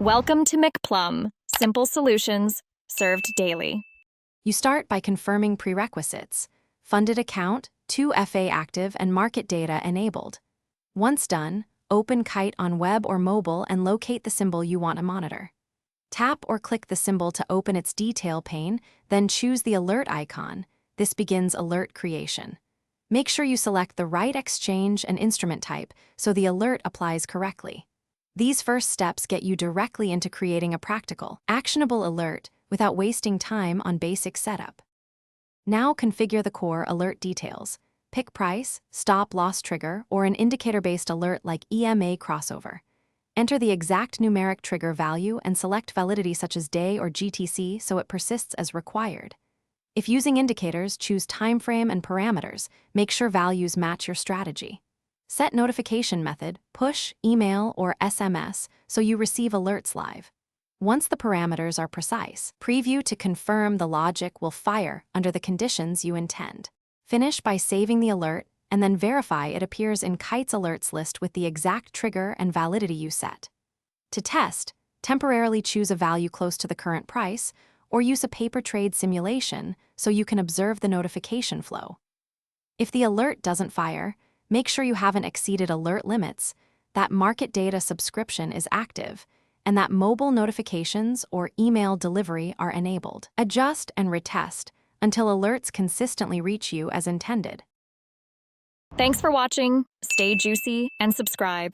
Welcome to McPlum, simple solutions served daily. You start by confirming prerequisites: funded account, 2FA active, and market data enabled. Once done, open Kite on web or mobile and locate the symbol you want to monitor. Tap or click the symbol to open its detail pane, then choose the alert icon. This begins alert creation. Make sure you select the right exchange and instrument type so the alert applies correctly. These first steps get you directly into creating a practical, actionable alert without wasting time on basic setup. Now configure the core alert details. Pick price, stop-loss trigger, or an indicator-based alert like EMA crossover. Enter the exact numeric trigger value and select validity such as day or GTC so it persists as required. If using indicators, choose timeframe and parameters. Make sure values match your strategy. Set notification method, push, email, or SMS so you receive alerts live. Once the parameters are precise, preview to confirm the logic will fire under the conditions you intend. Finish by saving the alert and then verify it appears in Kite's alerts list with the exact trigger and validity you set. To test, temporarily choose a value close to the current price or use a paper trade simulation so you can observe the notification flow. If the alert doesn't fire, make sure you haven't exceeded alert limits, that market data subscription is active, and that mobile notifications or email delivery are enabled. Adjust and retest until alerts consistently reach you as intended. Thanks for watching. Stay juicy and subscribe.